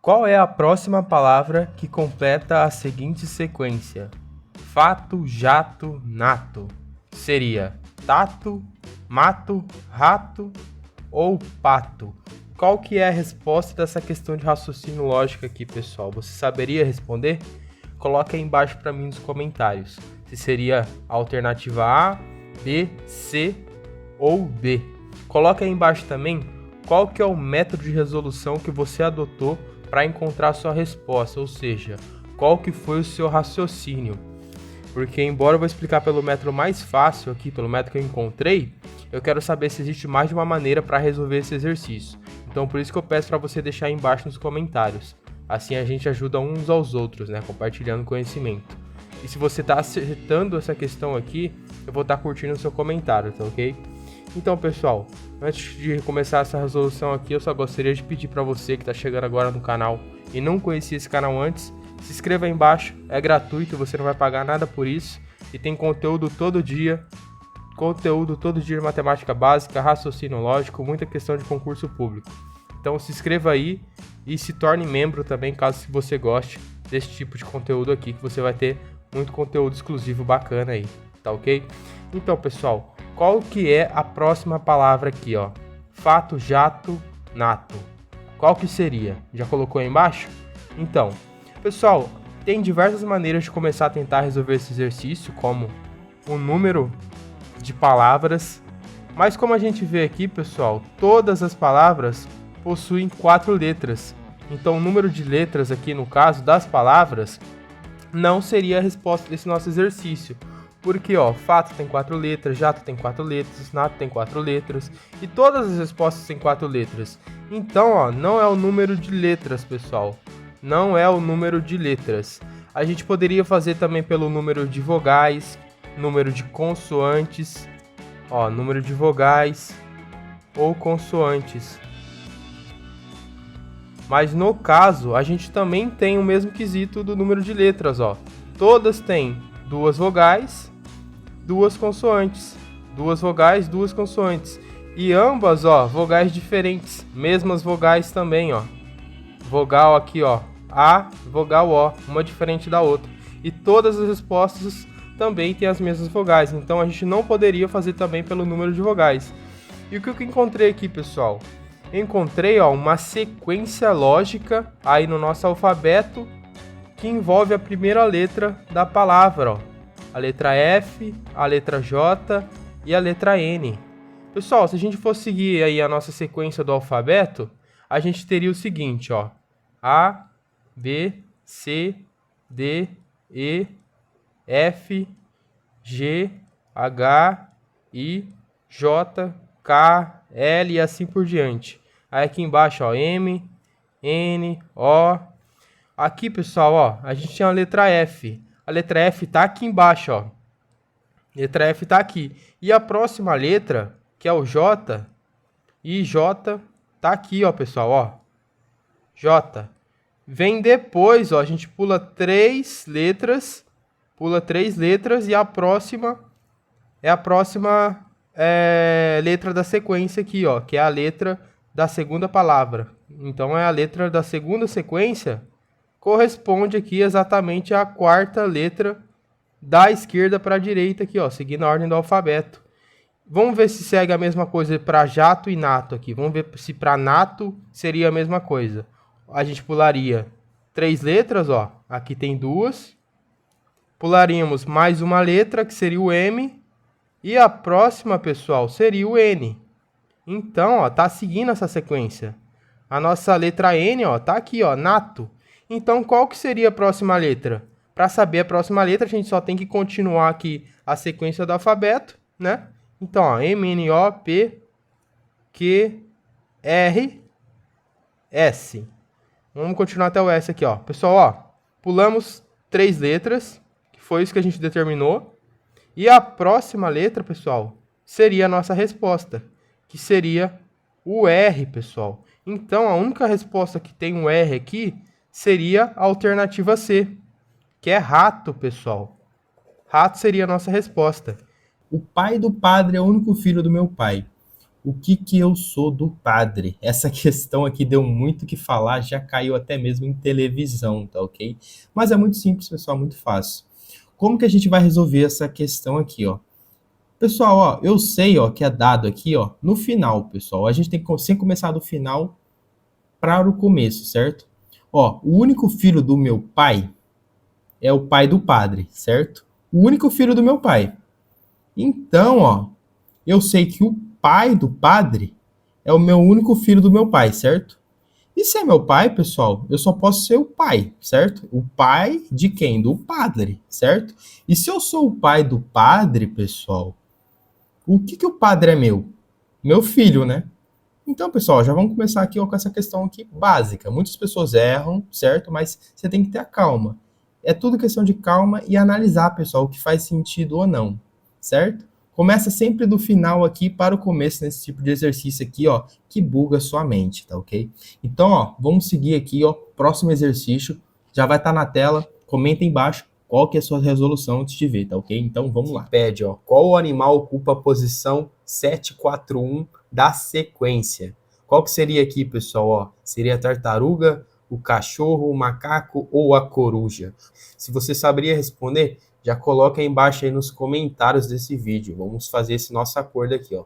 Qual é a próxima palavra que completa a seguinte sequência? Fato, jato, nato. Seria tato, mato, rato ou pato? Qual que é a resposta dessa questão de raciocínio lógico aqui, pessoal? Você saberia responder? Coloca aí embaixo para mim nos comentários. Se seria a alternativa A, B, C ou D. Coloca aí embaixo também qual que é o método de resolução que você adotou para encontrar a sua resposta, ou seja, qual que foi o seu raciocínio. Porque embora eu vou explicar pelo método mais fácil aqui, pelo método que eu encontrei, eu quero saber se existe mais de uma maneira para resolver esse exercício. Então por isso que eu peço para você deixar aí embaixo nos comentários. Assim a gente ajuda uns aos outros, né, compartilhando conhecimento. E se você está acertando essa questão aqui, eu vou estar curtindo o seu comentário, tá ok? Então, pessoal, antes de começar essa resolução aqui, eu só gostaria de pedir para você que está chegando agora no canal e não conhecia esse canal antes, se inscreva aí embaixo, é gratuito, você não vai pagar nada por isso e tem conteúdo todo dia de matemática básica, raciocínio lógico, muita questão de concurso público. Então se inscreva aí e se torne membro também, caso você goste desse tipo de conteúdo aqui, que você vai ter muito conteúdo exclusivo bacana aí, tá ok? Então, pessoal, qual que é a próxima palavra aqui, ó? Fato, jato, nato. Qual que seria? Já colocou aí embaixo? Então, pessoal, tem diversas maneiras de começar a tentar resolver esse exercício, como o número de palavras. Mas como a gente vê aqui, pessoal, todas as palavras possuem 4 letras. Então, o número de letras aqui, no caso das palavras, não seria a resposta desse nosso exercício. Porque, ó, fato tem 4 letras, jato tem 4 letras, nato tem 4 letras, e todas as respostas têm 4 letras. Então, ó, não é o número de letras, pessoal. Não é o número de letras. A gente poderia fazer também pelo número de vogais, número de consoantes, ó, número de vogais ou consoantes. Mas no caso, a gente também tem o mesmo quesito do número de letras, ó. Todas têm 2 vogais, 2 consoantes, 2 vogais, 2 consoantes. E ambas, ó, vogais diferentes, mesmas vogais também, ó. Vogal aqui, ó, A, vogal O, uma diferente da outra. E todas as respostas também têm as mesmas vogais, então a gente não poderia fazer também pelo número de vogais. E o que eu encontrei aqui, pessoal? Eu encontrei, ó, uma sequência lógica aí no nosso alfabeto que envolve a primeira letra da palavra, ó. A letra F, a letra J e a letra N. Pessoal, se a gente for seguir aí a nossa sequência do alfabeto, a gente teria o seguinte, ó. A, B, C, D, E, F, G, H, I, J, K, L e assim por diante. Aí aqui embaixo, ó, M, N, O. Aqui, pessoal, ó, a gente tem a letra F. A letra F tá aqui embaixo, ó. Letra F tá aqui. E a próxima letra, que é o J, e J tá aqui, ó, pessoal, ó. J. Vem depois, ó, a gente pula 3 letras, e a próxima é a próxima letra da sequência aqui, ó, que é a letra da segunda palavra. Então, é a letra da segunda sequência, corresponde aqui exatamente à 4ª letra da esquerda para a direita aqui, ó, seguindo a ordem do alfabeto. Vamos ver se segue a mesma coisa para jato e nato aqui. Vamos ver se para nato seria a mesma coisa. A gente pularia 3 letras, ó. Aqui tem 2. Pularíamos mais uma letra, que seria o M. E a próxima, pessoal, seria o N. Então, ó, tá seguindo essa sequência. A nossa letra N, ó, tá aqui, ó, nato. Então, qual que seria a próxima letra? Para saber a próxima letra, a gente só tem que continuar aqui a sequência do alfabeto, né? Então, ó, M, N, O, P, Q, R, S. Vamos continuar até o S aqui, ó. Pessoal, ó, pulamos 3 letras, que foi isso que a gente determinou. E a próxima letra, pessoal, seria a nossa resposta, que seria o R, pessoal. Então, a única resposta que tem um R aqui seria a alternativa C, que é rato, pessoal. Rato seria a nossa resposta. O pai do padre é o único filho do meu pai. o que que eu sou do padre? Essa questão aqui deu muito o que falar, já caiu até mesmo em televisão, tá ok? Mas é muito simples, pessoal, muito fácil. Como que a gente vai resolver essa questão aqui, ó? Pessoal, ó, eu sei, ó, que é dado aqui, ó, no final, pessoal. A gente tem que sempre começar do final para o começo, certo? Ó, o único filho do meu pai é o pai do padre, certo? O único filho do meu pai. Então, ó, eu sei que o pai do padre é o meu único filho do meu pai, certo? E se é meu pai, pessoal, eu só posso ser o pai, certo? O pai de quem? Do padre, certo? E se eu sou o pai do padre, pessoal, o que que o padre é meu? Meu filho, né? Então, pessoal, já vamos começar aqui ó, com essa questão aqui básica. Muitas pessoas erram, certo? Mas você tem que ter a calma. É tudo questão de calma e analisar, pessoal, o que faz sentido ou não, certo? Começa sempre do final aqui para o começo nesse tipo de exercício aqui, ó, que buga sua mente, tá ok? Então, ó, vamos seguir aqui, ó, próximo exercício, já vai estar na tela, comenta embaixo qual que é a sua resolução antes de ver, tá ok? Então, vamos lá. Pede, ó, qual animal ocupa a posição 741 da sequência? Qual que seria aqui, pessoal? Ó, seria a tartaruga, o cachorro, o macaco ou a coruja? Se você saberia responder, já coloca aí embaixo aí nos comentários desse vídeo. Vamos fazer esse nosso acordo aqui, ó.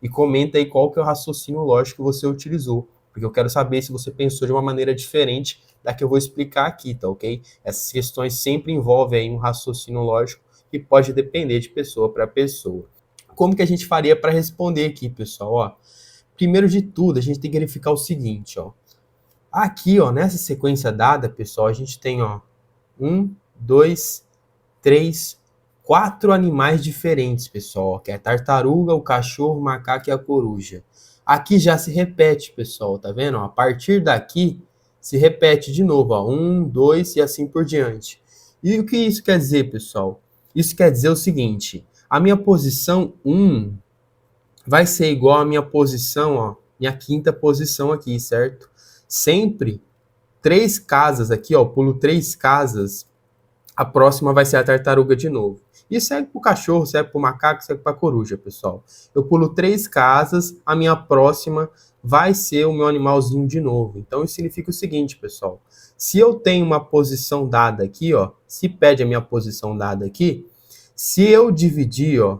E comenta aí qual que é o raciocínio lógico que você utilizou, porque eu quero saber se você pensou de uma maneira diferente da que eu vou explicar aqui, tá ok? Essas questões sempre envolvem aí um raciocínio lógico que pode depender de pessoa para pessoa. Como que a gente faria para responder aqui, pessoal? Ó, primeiro de tudo, a gente tem que verificar o seguinte, ó. Aqui, ó, nessa sequência dada, pessoal, a gente tem, ó, 2, 3, 4 animais diferentes, pessoal, que é a tartaruga, o cachorro, o macaco e a coruja. Aqui já se repete, pessoal, tá vendo? A partir daqui se repete de novo, ó, 2 e assim por diante. E o que isso quer dizer, pessoal? Isso quer dizer o seguinte: a minha posição vai ser igual à minha posição, ó, minha quinta posição aqui, certo? Sempre 3 casas aqui, ó, pulo 3 casas, a próxima vai ser a tartaruga de novo. Isso serve para o cachorro, serve para o macaco, serve para a coruja, pessoal. Eu pulo 3 casas, a minha próxima vai ser o meu animalzinho de novo. Então isso significa o seguinte, pessoal. Se eu tenho uma posição dada aqui, ó, se pede a minha posição dada aqui, se eu dividir, ó,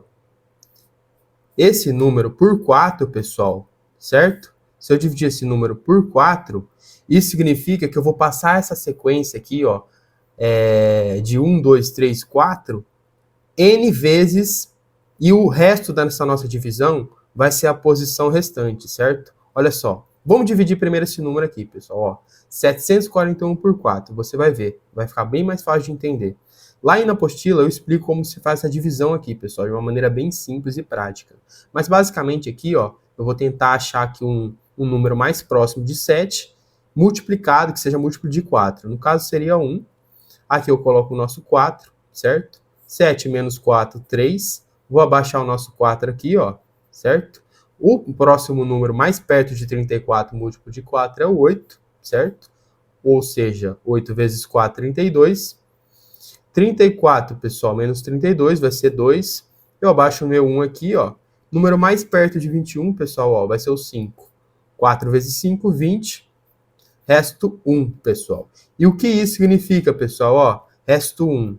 esse número por 4, pessoal, certo? Se eu dividir esse número por 4, isso significa que eu vou passar essa sequência aqui, ó, de 1, 2, 3, 4, N vezes, e o resto dessa nossa divisão vai ser a posição restante, certo? Olha só, vamos dividir primeiro esse número aqui, pessoal, ó, 741 por 4, você vai ver, vai ficar bem mais fácil de entender. Lá na apostila eu explico como se faz essa divisão aqui, pessoal, de uma maneira bem simples e prática. Mas basicamente aqui, ó, eu vou tentar achar aqui um número mais próximo de 7, multiplicado, que seja múltiplo de 4. No caso seria 1. Aqui eu coloco o nosso 4, certo? 7 menos 4, 3. Vou abaixar o nosso 4 aqui, ó, certo? O próximo número mais perto de 34, múltiplo de 4, é o 8, certo? Ou seja, 8 vezes 4, 32. 34, pessoal, menos 32 vai ser 2. Eu abaixo o meu 1 aqui, ó. Número mais perto de 21, pessoal, ó, vai ser o 5. 4 vezes 5, 20. Resto 1, pessoal. E o que isso significa, pessoal? Ó, resto 1.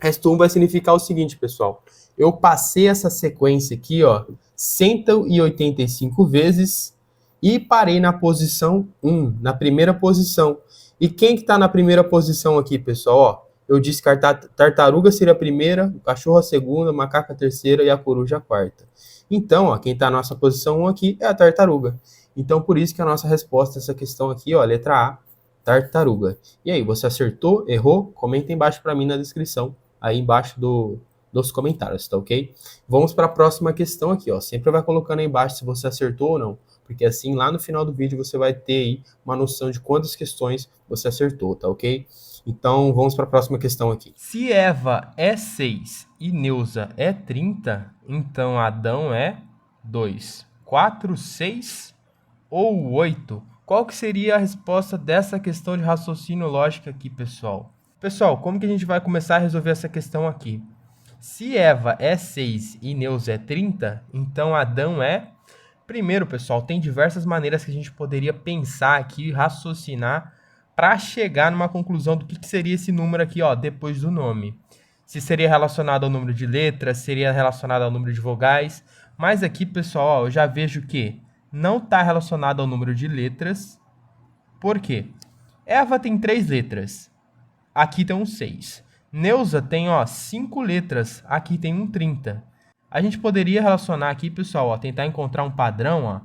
Resto 1 vai significar o seguinte, pessoal. Eu passei essa sequência aqui, ó, 185 vezes e parei na posição 1, na primeira posição. E quem que tá na primeira posição aqui, pessoal? Ó, eu disse que a tartaruga seria a primeira, o cachorro a segunda, o macaco a terceira e a coruja a quarta. Então, ó, quem tá na nossa posição 1 aqui é a tartaruga. Então, por isso que a nossa resposta a essa questão aqui, ó, letra A, tartaruga. E aí, você acertou, errou? Comenta embaixo para mim na descrição, aí embaixo dos comentários, tá ok? Vamos para a próxima questão aqui, ó. Sempre vai colocando aí embaixo se você acertou ou não, porque assim lá no final do vídeo você vai ter aí uma noção de quantas questões você acertou, tá ok? Então, vamos para a próxima questão aqui. Se Eva é 6 e Neuza é 30, então Adão é 2, 4, 6 ou 8? Qual que seria a resposta dessa questão de raciocínio lógico aqui, pessoal? Pessoal, como que a gente vai começar a resolver essa questão aqui? Se Eva é 6 e Neuza é 30, então Adão é Primeiro, pessoal, tem diversas maneiras que a gente poderia pensar aqui, raciocinar, para chegar numa conclusão do que seria esse número aqui, ó, depois do nome. Se seria relacionado ao número de letras, seria relacionado ao número de vogais. Mas aqui, pessoal, ó, eu já vejo que não está relacionado ao número de letras. Por quê? Eva tem 3 letras. Aqui tem um 6. Neuza tem, ó, 5 letras. Aqui tem um 30. A gente poderia relacionar aqui, pessoal, ó, tentar encontrar um padrão, ó,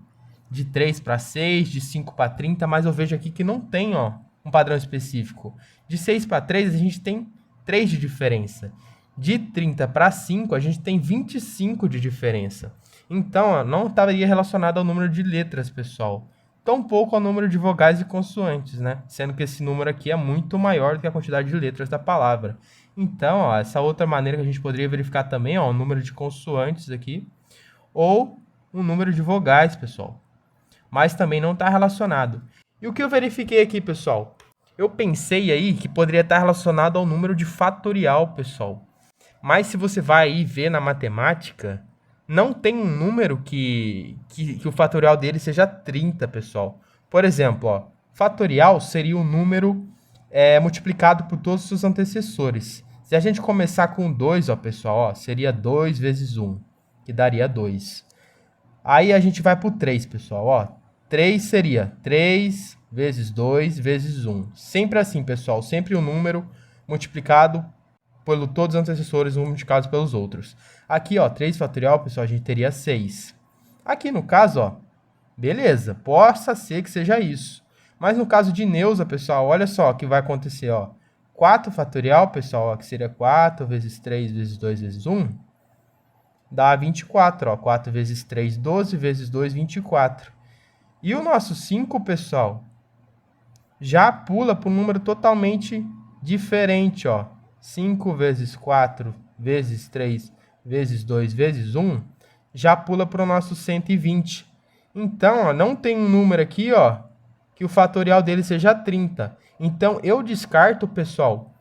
de 3 para 6, de 5 para 30, mas eu vejo aqui que não tem, ó, um padrão específico. De 6 para 3, a gente tem 3 de diferença. De 30 para 5, a gente tem 25 de diferença. Então, ó, não estaria relacionado ao número de letras, pessoal. Tampouco ao número de vogais e consoantes, né? Sendo que esse número aqui é muito maior do que a quantidade de letras da palavra. Então, ó, essa outra maneira que a gente poderia verificar também, ó, o número de consoantes aqui, ou o número de vogais, pessoal. Mas também não está relacionado. E o que eu verifiquei aqui, pessoal? Eu pensei aí que poderia estar relacionado ao número de fatorial, pessoal. Mas se você vai aí ver na matemática, não tem um número que o fatorial dele seja 30, pessoal. Por exemplo, ó, fatorial seria um número multiplicado por todos os seus antecessores. Se a gente começar com 2, ó, pessoal, ó, seria 2 vezes 1, que daria 2. Aí a gente vai para o 3, pessoal. Ó, 3 seria 3 vezes 2 vezes 1. Sempre assim, pessoal. Sempre um número multiplicado por todos os antecessores, um multiplicados pelos outros. Aqui, ó, 3 fatorial, pessoal, a gente teria 6. Aqui no caso, ó, beleza, possa ser que seja isso. Mas no caso de Neuza, pessoal, olha só o que vai acontecer, ó. 4 fatorial, pessoal, ó, que seria 4 vezes 3 vezes 2 vezes 1, dá 24, ó. 4 vezes 3, 12, vezes 2, 24. E o nosso 5, pessoal, já pula para um número totalmente diferente, ó. 5 vezes 4 vezes 3 vezes 2 vezes 1 já pula para o nosso 120. Então, ó, não tem um número aqui, ó, que o fatorial dele seja 30. Então, eu descarto, pessoal,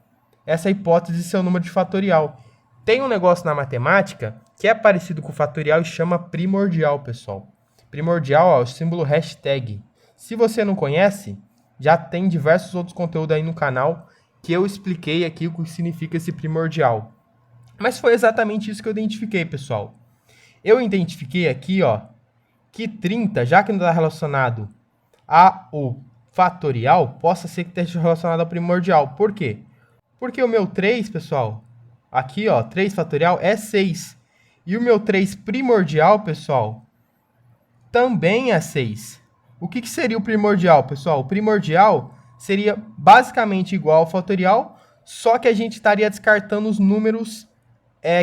essa hipótese de ser o número de fatorial. Tem um negócio na matemática que é parecido com o fatorial e chama primordial, pessoal. Primordial, ó, é o símbolo hashtag. Se você não conhece, já tem diversos outros conteúdos aí no canal que eu expliquei aqui o que significa esse primordial. Mas foi exatamente isso que eu identifiquei, pessoal. Eu identifiquei aqui, ó, que 30, já que não está relacionado ao fatorial, possa ser que esteja relacionado ao primordial. Por quê? Porque o meu 3, pessoal, aqui, ó, 3 fatorial é 6. E o meu 3 primordial, pessoal, também é 6. O que seria o primordial, pessoal? O primordial seria basicamente igual ao fatorial, só que a gente estaria descartando os números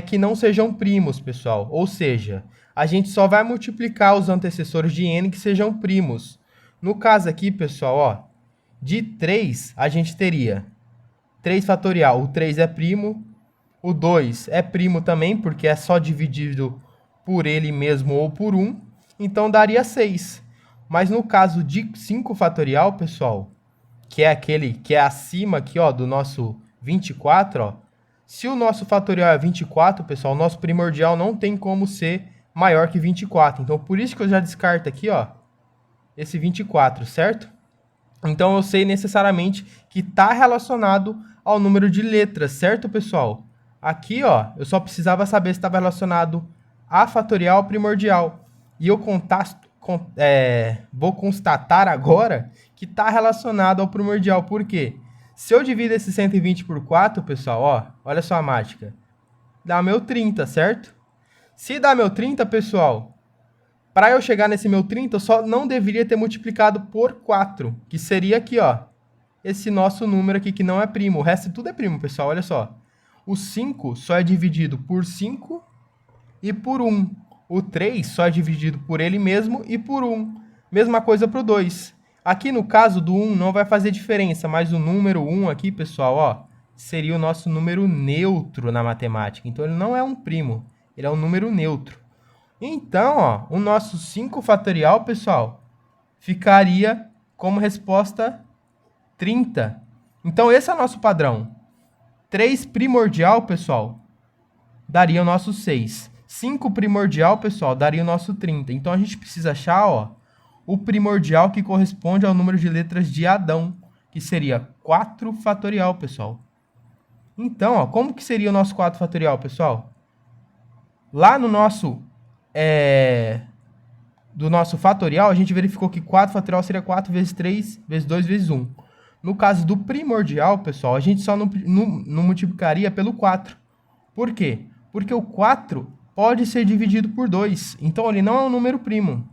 que não sejam primos, pessoal. Ou seja, a gente só vai multiplicar os antecessores de n que sejam primos. No caso aqui, pessoal, ó, de 3, a gente teria 3 fatorial. O 3 é primo, o 2 é primo também, porque é só dividido por ele mesmo ou por 1. Então, daria 6. Mas no caso de 5 fatorial, pessoal, que é aquele que é acima aqui, ó, do nosso 24, ó, se o nosso fatorial é 24, pessoal, o nosso primordial não tem como ser maior que 24. Então, por isso que eu já descarto aqui, ó, esse 24, certo? Então, eu sei necessariamente que está relacionado ao número de letras, certo, pessoal? Aqui, ó, eu só precisava saber se estava relacionado a fatorial ou primordial. E eu vou constatar agora que está relacionado ao primordial. Por quê? Se eu divido esse 120 por 4, pessoal, ó, olha só a mágica. Dá meu 30, certo? Se dá meu 30, pessoal, para eu chegar nesse meu 30, eu só não deveria ter multiplicado por 4, que seria aqui, ó, esse nosso número aqui que não é primo. O resto tudo é primo, pessoal, olha só. O 5 só é dividido por 5 e por 1. O 3 só é dividido por ele mesmo e por 1. Mesma coisa para o 2. Aqui no caso do 1 não vai fazer diferença, mas o número 1 aqui, pessoal, ó, seria o nosso número neutro na matemática. Então, ele não é um primo, ele é um número neutro. Então, ó, o nosso 5 fatorial, pessoal, ficaria como resposta 30. Então, esse é o nosso padrão. 3 primordial, pessoal, daria o nosso 6. 5 primordial, pessoal, daria o nosso 30. Então, a gente precisa achar, ó, o primordial que corresponde ao número de letras de Adão, que seria 4 fatorial, pessoal. Então, ó, como que seria o nosso 4 fatorial, pessoal? Lá no nosso, do nosso fatorial, a gente verificou que 4 fatorial seria 4 vezes 3, vezes 2, vezes 1. No caso do primordial, pessoal, a gente só não multiplicaria pelo 4. Por quê? Porque o 4 pode ser dividido por 2. Então, ele não é um número primo.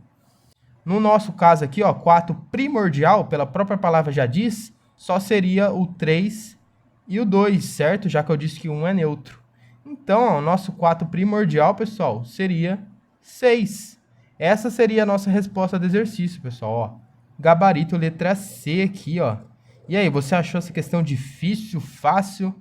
No nosso caso aqui, ó, 4 primordial, pela própria palavra já diz, só seria o 3 e o 2, certo? Já que eu disse que 1 é neutro. Então, ó, o nosso 4 primordial, pessoal, seria 6. Essa seria a nossa resposta do exercício, pessoal, ó. Gabarito letra C aqui, ó. E aí, você achou essa questão difícil, fácil?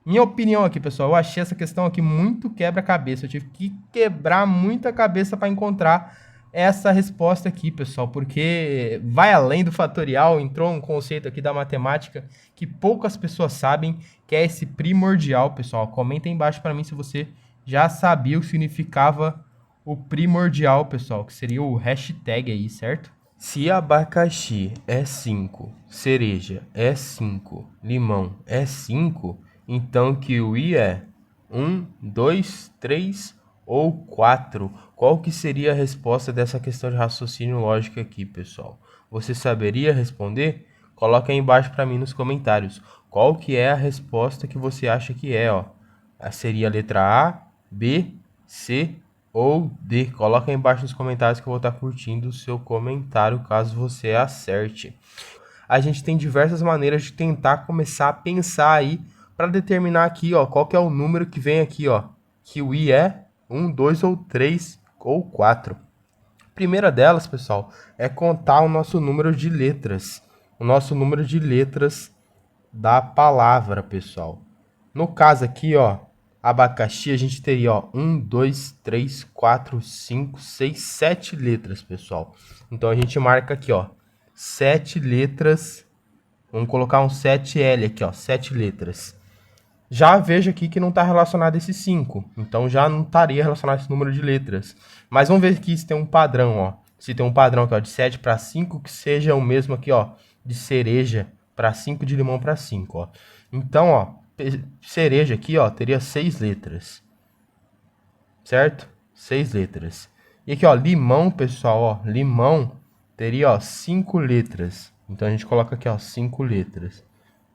Minha opinião aqui, pessoal, eu achei essa questão aqui muito quebra-cabeça. Eu tive que quebrar muita cabeça para encontrar essa resposta aqui, pessoal, porque vai além do fatorial, entrou um conceito aqui da matemática que poucas pessoas sabem, que é esse primordial, pessoal. Comenta aí embaixo para mim se você já sabia o que significava o primordial, pessoal, que seria o hashtag aí, certo? Se abacaxi é 5, cereja é 5, limão é 5, então kiwi é 1, 2, 3 ou 4. Qual que seria a resposta dessa questão de raciocínio lógico aqui, pessoal? Você saberia responder? Coloca aí embaixo para mim nos comentários. Qual que é a resposta que você acha que é, ó? Seria a letra A, B, C ou D? Coloca aí embaixo nos comentários que eu vou estar curtindo o seu comentário caso você acerte. A gente tem diversas maneiras de tentar começar a pensar aí para determinar aqui, ó, qual que é o número que vem aqui, ó. Que o I é 1, 2 ou 3 ou 4. A primeira delas, pessoal, é contar o nosso número de letras. O nosso número de letras da palavra, pessoal. No caso aqui, ó, abacaxi, a gente teria, ó, 1, 2, 3, 4, 5, 6, 7 letras, pessoal. Então, a gente marca aqui, ó, 7 letras. Vamos colocar um 7L aqui, ó, 7 letras. Já vejo aqui que não está relacionado a esse 5. Então, já não estaria relacionado a esse número de letras. Mas vamos ver aqui se tem um padrão, ó. Se tem um padrão aqui, ó, de 7 para 5, que seja o mesmo aqui, ó, de cereja para 5, de limão para 5, ó. Então, ó, cereja aqui, ó, teria 6 letras. Certo? 6 letras. E aqui, ó, limão, pessoal, ó, limão teria, ó, 5 letras. Então, a gente coloca aqui, ó, 5 letras.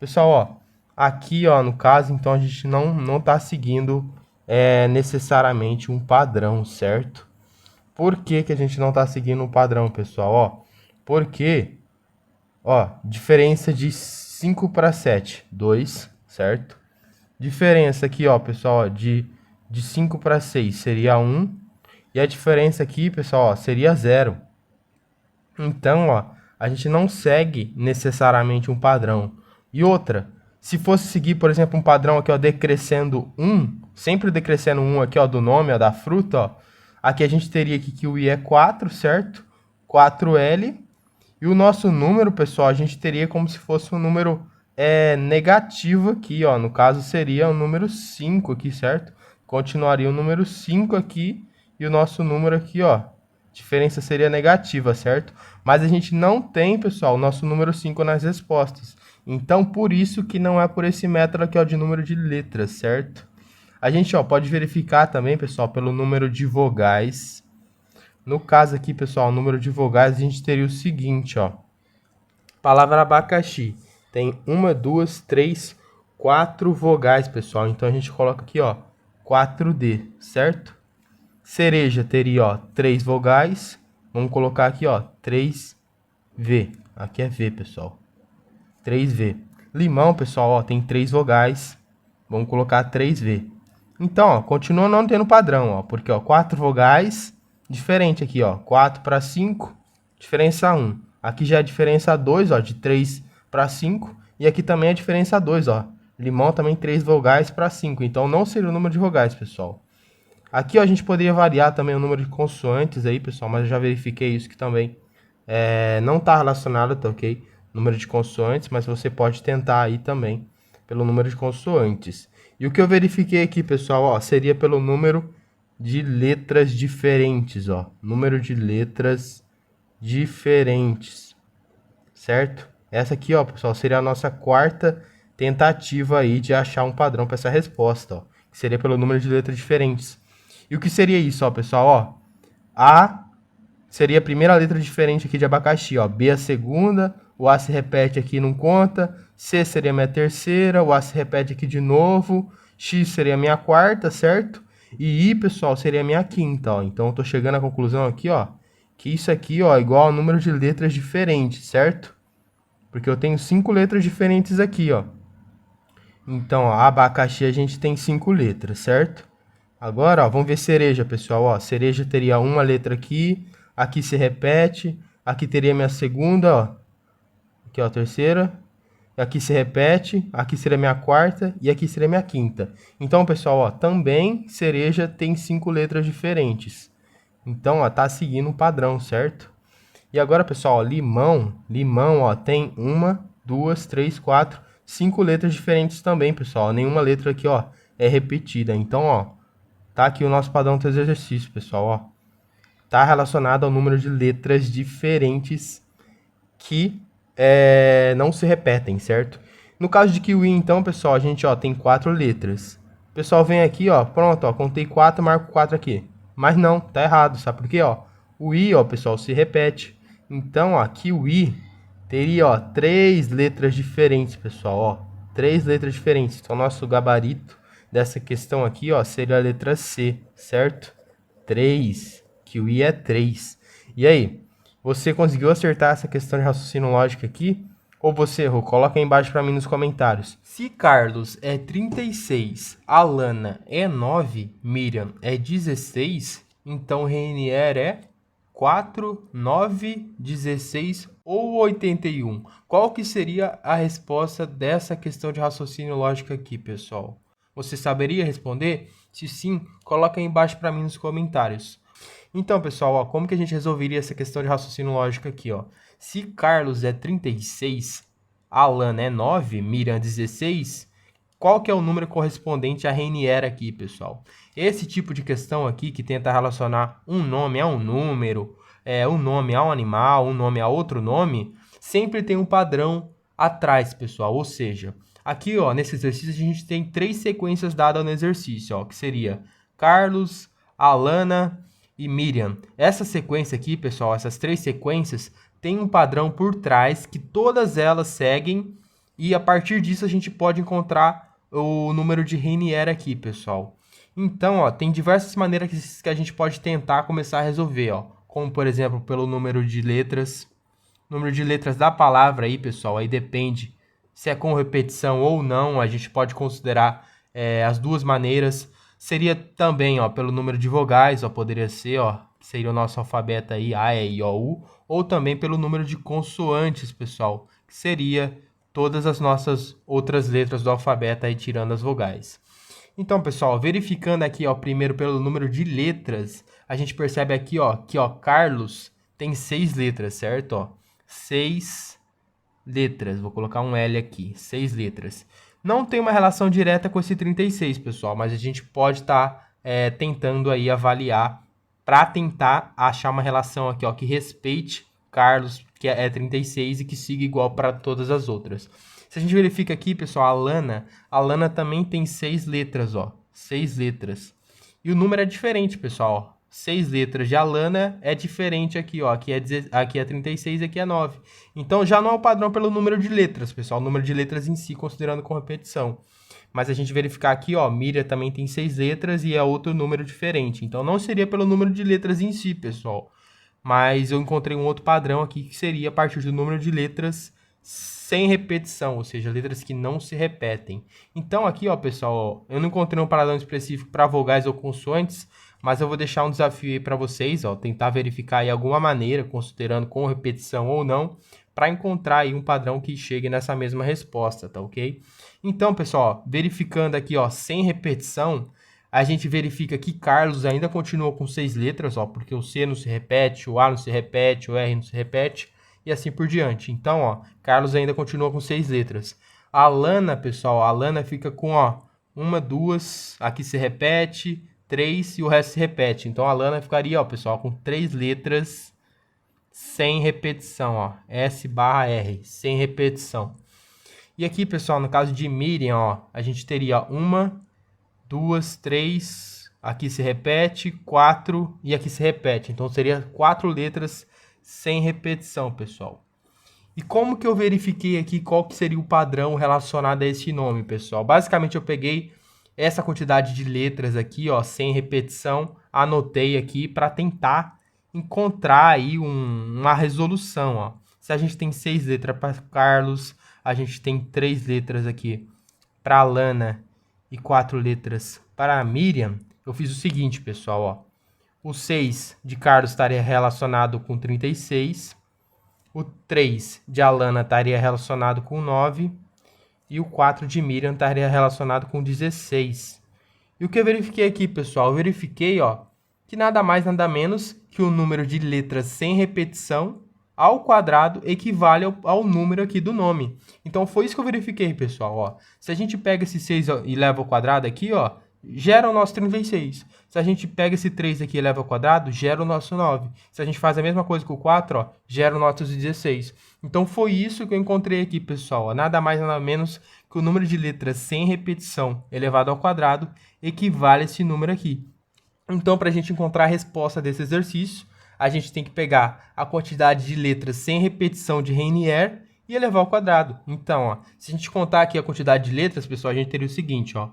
Pessoal, ó, aqui, ó, no caso, então, a gente não tá seguindo necessariamente um padrão, certo? Por que que a gente não tá seguindo um padrão, pessoal? Ó, porque, ó, diferença de 5 para 7, 2, certo? Diferença aqui, ó, pessoal, ó, de 5 para 6 seria 1. E a diferença aqui, pessoal, ó, seria 0. Então, ó, a gente não segue necessariamente um padrão. E outra, se fosse seguir, por exemplo, um padrão aqui, ó, decrescendo 1, sempre decrescendo 1 aqui, ó, do nome, ó, da fruta, ó, aqui a gente teria aqui que o I é 4, certo? 4L. E o nosso número, pessoal, a gente teria como se fosse um número negativo aqui, ó. No caso, seria o número 5 aqui, certo? Continuaria o número 5 aqui e o nosso número aqui, ó. Diferença seria negativa, certo? Mas a gente não tem, pessoal, o nosso número 5 nas respostas. Então, por isso que não é por esse método aqui, ó, de número de letras, certo? A gente, ó, pode verificar também, pessoal, pelo número de vogais. No caso aqui, pessoal, o número de vogais, a gente teria o seguinte, ó. Palavra abacaxi. Tem 1, 2, 3, 4 vogais, pessoal. Então, a gente coloca aqui, ó, 4D, certo? Cereja teria, ó, 3 vogais. Vamos colocar aqui, ó, 3V. Aqui é V, pessoal. 3V. Limão, pessoal, ó, tem 3 vogais. Vamos colocar 3V. Então, ó, continua não tendo padrão, ó, porque, ó, 4 vogais, diferente aqui, ó, 4 para 5, diferença 1. Aqui já é diferença 2, ó, de 3 para 5, e aqui também é diferença 2, ó. Limão também 3 vogais para 5, então não seria o número de vogais, pessoal. Aqui, ó, a gente poderia variar também o número de consoantes aí, pessoal, mas eu já verifiquei isso que também não está relacionado, tá ok? Número de consoantes, mas você pode tentar aí também pelo número de consoantes. E o que eu verifiquei aqui, pessoal, ó, seria pelo número de letras diferentes, ó. Número de letras diferentes, certo? Essa aqui, ó, pessoal, seria a nossa quarta tentativa aí de achar um padrão para essa resposta, ó. Que seria pelo número de letras diferentes. E o que seria isso, ó, pessoal, ó? A seria a primeira letra diferente aqui de abacaxi, ó. B a segunda, o A se repete aqui, não conta. C seria a minha terceira, o A se repete aqui de novo. X seria a minha quarta, certo? E I, pessoal, seria a minha quinta, ó. Então, eu tô chegando à conclusão aqui, ó, que isso aqui, ó, é igual ao número de letras diferentes, certo? Porque eu tenho 5 letras diferentes aqui, ó. Então, ó, abacaxi a gente tem 5 letras, certo? Agora, ó, vamos ver cereja, pessoal. Ó, cereja teria uma letra aqui, aqui se repete, aqui teria minha segunda, ó. Aqui, ó, a terceira. Aqui se repete, aqui seria minha quarta e aqui seria minha quinta. Então, pessoal, ó, também cereja tem 5 letras diferentes. Então, ó, tá seguindo um padrão, certo? E agora, pessoal, ó, limão, ó, tem 1, 2, 3, 4, 5 letras diferentes também, pessoal. Nenhuma letra aqui, ó, é repetida. Então, ó, tá aqui o nosso padrão do exercício, pessoal, ó. Tá relacionado ao número de letras diferentes que não se repetem, certo? No caso de kiwi, então, pessoal, a gente, ó, tem 4 letras. O pessoal vem aqui, ó, pronto, ó, contei 4, marco 4 aqui. Mas não, tá errado, sabe por quê, ó? O i, ó, pessoal, se repete. Então, ó, kiwi teria, ó, 3 letras diferentes, pessoal, ó. 3 letras diferentes. Então, nosso gabarito dessa questão aqui, ó, seria a letra C, certo? 3. Kiwi é 3. E aí? Você conseguiu acertar essa questão de raciocínio lógico aqui? Ou você errou? Coloca aí embaixo para mim nos comentários. Se Carlos é 36, Alana é 9, Miriam é 16, então Renier é 4, 9, 16 ou 81. Qual que seria a resposta dessa questão de raciocínio lógico aqui, pessoal? Você saberia responder? Se sim, coloca aí embaixo para mim nos comentários. Então, pessoal, ó, como que a gente resolveria essa questão de raciocínio lógico aqui, ó? Se Carlos é 36, Alana é 9, Miriam 16, qual que é o número correspondente a Renier aqui, pessoal? Esse tipo de questão aqui que tenta relacionar um nome a um número, um nome a um animal, um nome a outro nome, sempre tem um padrão atrás, pessoal. Ou seja, aqui, ó, nesse exercício a gente tem 3 sequências dadas no exercício, ó, que seria Carlos, Alana e Miriam. Essa sequência aqui, pessoal, essas 3 sequências, tem um padrão por trás que todas elas seguem e a partir disso a gente pode encontrar o número de Renier aqui, pessoal. Então, ó, tem diversas maneiras que a gente pode tentar começar a resolver, ó. Como, por exemplo, pelo número de letras. Número de letras da palavra aí, pessoal, aí depende se é com repetição ou não. A gente pode considerar as duas maneiras. Seria também, ó, pelo número de vogais, ó, poderia ser, ó, que seria o nosso alfabeto aí, A, E, I, O, U, ou também pelo número de consoantes, pessoal, que seria todas as nossas outras letras do alfabeto aí, tirando as vogais. Então, pessoal, verificando aqui, ó, primeiro pelo número de letras, a gente percebe aqui, ó, que, ó, Carlos tem 6 letras, certo? Ó, 6 letras, vou colocar um L aqui, 6 letras. Não tem uma relação direta com esse 36, pessoal, mas a gente pode estar tentando aí avaliar para tentar achar uma relação aqui, ó, que respeite Carlos, que é 36, e que siga igual para todas as outras. Se a gente verifica aqui, pessoal, a Lana também tem 6 letras, ó, 6 letras. E o número é diferente, pessoal, ó. 6 letras de Alana é diferente aqui, ó. Aqui é 36 e aqui é 9. Então, já não é o padrão pelo número de letras, pessoal. O número de letras em si, considerando com repetição. Mas a gente verificar aqui, ó, Miriam também tem 6 letras e é outro número diferente. Então, não seria pelo número de letras em si, pessoal. Mas eu encontrei um outro padrão aqui que seria a partir do número de letras sem repetição, ou seja, letras que não se repetem. Então, aqui, ó, pessoal, ó, eu não encontrei um padrão específico para vogais ou consoantes, mas eu vou deixar um desafio aí para vocês, ó, tentar verificar aí alguma maneira, considerando com repetição ou não, para encontrar aí um padrão que chegue nessa mesma resposta, tá ok? Então, pessoal, ó, verificando aqui, ó, sem repetição, a gente verifica que Carlos ainda continua com 6 letras, ó, porque o C não se repete, o A não se repete, o R não se repete, e assim por diante. Então, ó, Carlos ainda continua com 6 letras. A Alana, pessoal, a Alana fica com, ó, 1, 2, aqui se repete, 3 e o resto se repete. Então a Lana ficaria, ó, pessoal, com 3 letras sem repetição, ó. S barra R, sem repetição. E aqui, pessoal, no caso de Miriam, ó, a gente teria 1, 2, 3, aqui se repete, 4 e aqui se repete. Então seria 4 letras sem repetição, pessoal. E como que eu verifiquei aqui qual que seria o padrão relacionado a esse nome, pessoal? Basicamente eu peguei essa quantidade de letras aqui, ó, sem repetição, anotei aqui para tentar encontrar aí uma resolução, ó. Se a gente tem 6 letras para Carlos, a gente tem 3 letras aqui para Lana e 4 letras para a Miriam, eu fiz o seguinte, pessoal, ó. O 6 de Carlos estaria relacionado com 36, o 3 de Alana estaria relacionado com 9 e o 4 de Miriam estaria relacionado com 16. E o que eu verifiquei aqui, pessoal? Eu verifiquei, ó, que nada mais, nada menos que o número de letras sem repetição ao quadrado equivale ao número aqui do nome. Então, foi isso que eu verifiquei, pessoal, ó. Se a gente pega esse 6 e leva ao quadrado aqui, ó, gera o nosso 36. Se a gente pega esse 3 aqui e leva ao quadrado, gera o nosso 9. Se a gente faz a mesma coisa com o 4, ó, gera o nosso 16. Então, foi isso que eu encontrei aqui, pessoal, ó. Nada mais, nada menos que o número de letras sem repetição elevado ao quadrado equivale a esse número aqui. Então, para a gente encontrar a resposta desse exercício, a gente tem que pegar a quantidade de letras sem repetição de Renier e elevar ao quadrado. Então, ó, se a gente contar aqui a quantidade de letras, pessoal, a gente teria o seguinte, ó.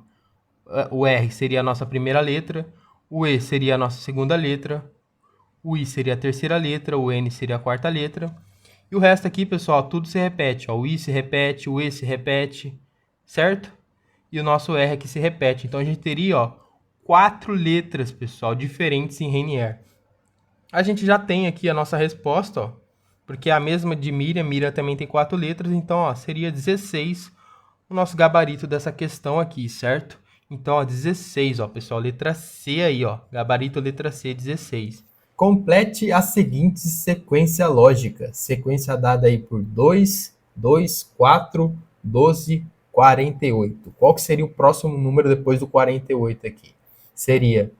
O R seria a nossa primeira letra, o E seria a nossa segunda letra, o I seria a terceira letra, o N seria a quarta letra. E o resto aqui, pessoal, tudo se repete, ó. O I se repete, o E se repete, certo? E o nosso R aqui se repete. Então, a gente teria, ó, 4 letras, pessoal, diferentes em Renier. A gente já tem aqui a nossa resposta, ó, porque é a mesma de Miriam. Miriam também tem 4 letras, então, ó, seria 16 o nosso gabarito dessa questão aqui, certo? Então, ó, 16, ó, pessoal, letra C aí, ó, gabarito letra C, 16. Complete a seguinte sequência lógica. Sequência dada aí por 2, 2, 4, 12, 48. Qual que seria o próximo número depois do 48 aqui? Seria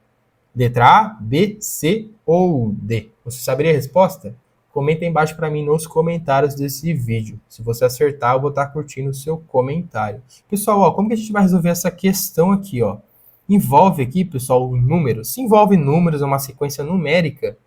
letra A, B, C ou D? Você saberia a resposta? Comenta aí embaixo para mim nos comentários desse vídeo. Se você acertar, eu vou estar curtindo o seu comentário. Pessoal, ó, como que a gente vai resolver essa questão aqui, ó? Envolve aqui, pessoal, o número. Se envolve números, é uma sequência numérica,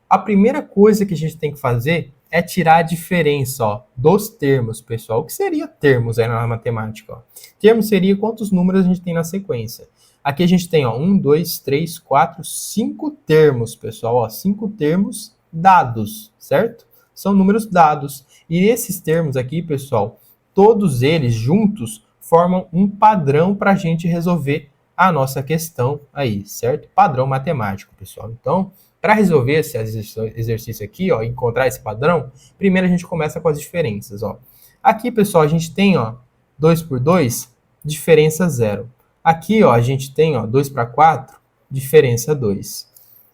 a primeira coisa que a gente tem que fazer é tirar a diferença, ó, dos termos, pessoal. O que seria termos aí na matemática? Ó? Termos seria quantos números a gente tem na sequência. Aqui a gente tem, ó, 1, 2, 3, 4, 5 termos, pessoal. Ó, 5 termos dados, certo? São números dados. E esses termos aqui, pessoal, todos eles juntos formam um padrão para a gente resolver a nossa questão aí, certo? Padrão matemático, pessoal. Então, para resolver esse exercício aqui, ó, encontrar esse padrão, primeiro a gente começa com as diferenças, ó. Aqui, pessoal, a gente tem, ó, 2 por 2, diferença 0. Aqui, ó, a gente tem, ó, 2 para 4, diferença 2.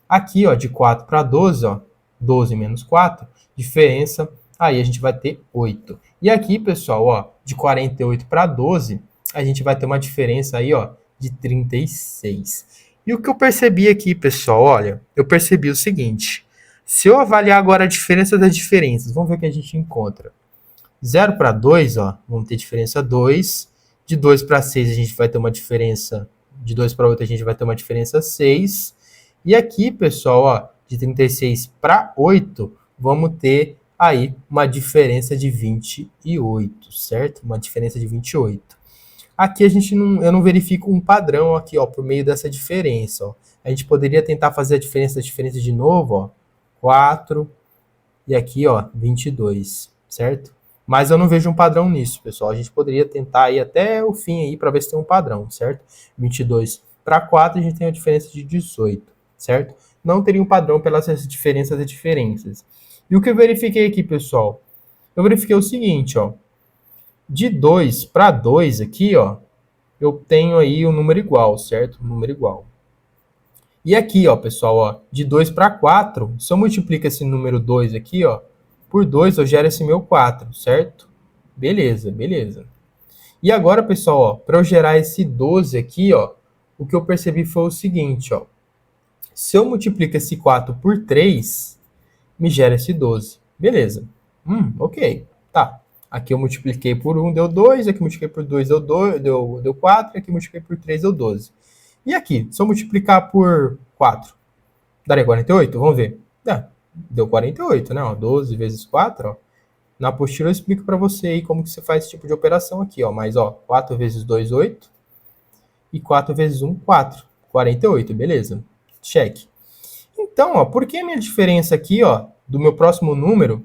Aqui, ó, de 4 para 12, ó, 12 menos 4, diferença, aí a gente vai ter 8. E aqui, pessoal, ó, de 48 para 12, a gente vai ter uma diferença aí, ó, de 36. E o que eu percebi aqui, pessoal, olha, eu percebi o seguinte. Se eu avaliar agora a diferença das diferenças, vamos ver o que a gente encontra. 0 para 2, ó, vamos ter diferença 2. De 2 para 6, a gente vai ter uma diferença, de 2 para 8, a gente vai ter uma diferença 6. E aqui, pessoal, ó, de 36 para 8, vamos ter aí uma diferença de 28, certo? Uma diferença de 28. Aqui eu não verifico um padrão aqui, ó, por meio dessa diferença, ó. A gente poderia tentar fazer a diferença de novo, ó, 4 e aqui, ó, 22, certo? Mas eu não vejo um padrão nisso, pessoal. A gente poderia tentar ir até o fim aí para ver se tem um padrão, certo? 22 para 4, a gente tem a diferença de 18, certo? Não teria um padrão pelas diferenças e diferenças. E o que eu verifiquei aqui, pessoal? Eu verifiquei o seguinte, ó. De 2 para 2 aqui, ó, eu tenho aí um número igual, certo? Um número igual. E aqui, ó, pessoal, ó, de 2 para 4, se eu multiplico esse número 2 aqui, ó, por 2, eu gero esse meu 4, certo? Beleza, beleza. E agora, pessoal, ó, para eu gerar esse 12 aqui, ó, o que eu percebi foi o seguinte, ó. Se eu multiplico esse 4 por 3, me gera esse 12. Beleza. Ok. Tá. Aqui eu multipliquei por 1, deu 2. Aqui eu multipliquei por 2, deu 4. Aqui eu multipliquei por 3, deu 12. E aqui, se eu multiplicar por 4, daria 48? Vamos ver. Deu 48, né? Ó, 12 vezes 4, ó. Na apostila eu explico para você aí como que você faz esse tipo de operação aqui, ó. Mas, ó, 4 vezes 2, 8. E 4 vezes 1, 4. 48, beleza. Cheque. Então, ó, por que a minha diferença aqui, ó, do meu próximo número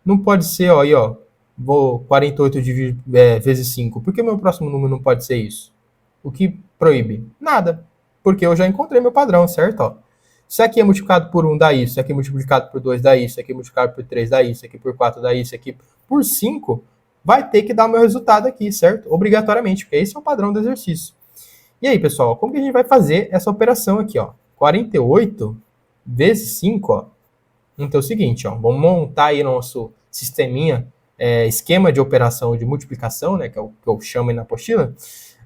não pode ser, ó, aí, ó, 48 vezes 5? Por que meu próximo número não pode ser isso? O que proíbe? Nada. Porque eu já encontrei meu padrão, certo? Ó. Isso aqui é multiplicado por 1 dá isso, isso aqui é multiplicado por 2 dá isso, isso aqui é multiplicado por 3 dá isso, isso aqui por 4 dá isso, isso aqui por 5 vai ter que dar o meu resultado aqui, certo? Obrigatoriamente, porque esse é o padrão do exercício. E aí, pessoal, como que a gente vai fazer essa operação aqui, ó? 48 vezes 5, ó. Então é o seguinte, ó, vamos montar aí nosso sisteminha, esquema de operação de multiplicação, né, que é o que eu chamo aí na apostila.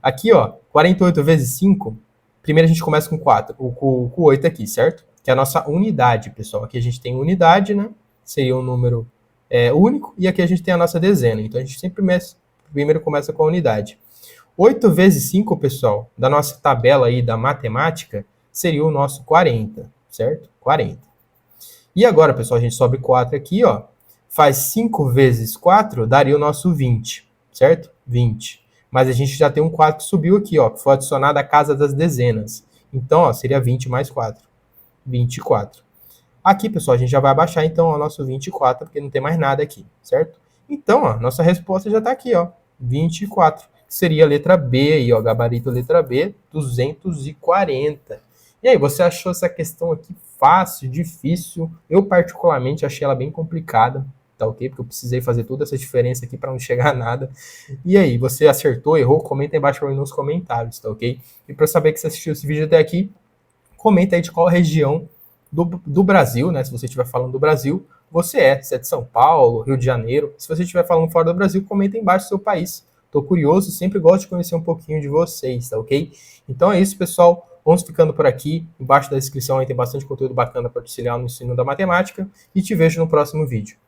Aqui, ó, 48 vezes 5, primeiro a gente começa com 4, com 8 aqui, certo? Que é a nossa unidade, pessoal. Aqui a gente tem unidade, né? Seria um número único, e aqui a gente tem a nossa dezena. Então a gente sempre primeiro começa com a unidade. 8 vezes 5, pessoal, da nossa tabela aí da matemática, seria o nosso 40, certo? 40. E agora, pessoal, a gente sobe 4 aqui, ó. Faz 5 vezes 4, daria o nosso 20, certo? 20. Mas a gente já tem um 4 que subiu aqui, ó, que foi adicionado à casa das dezenas. Então, ó, seria 20 mais 4. 24. Aqui, pessoal, a gente já vai abaixar, então, o nosso 24, porque não tem mais nada aqui, certo? Então, ó, nossa resposta já está aqui, ó, 24. Seria a letra B aí, ó, gabarito letra B, 240. E aí, você achou essa questão aqui fácil, difícil? Eu, particularmente, achei ela bem complicada, tá ok? Porque eu precisei fazer toda essa diferença aqui para não chegar a nada. E aí, você acertou, errou? Comenta aí embaixo para mim nos comentários, tá ok? E para saber que você assistiu esse vídeo até aqui, comenta aí de qual região do Brasil, né? Se você estiver falando do Brasil, você se é de São Paulo, Rio de Janeiro. Se você estiver falando fora do Brasil, comenta aí embaixo o seu país. Tô curioso, sempre gosto de conhecer um pouquinho de vocês, tá ok? Então é isso, pessoal. Vamos ficando por aqui. Embaixo da descrição aí tem bastante conteúdo bacana para auxiliar no ensino da matemática. E te vejo no próximo vídeo.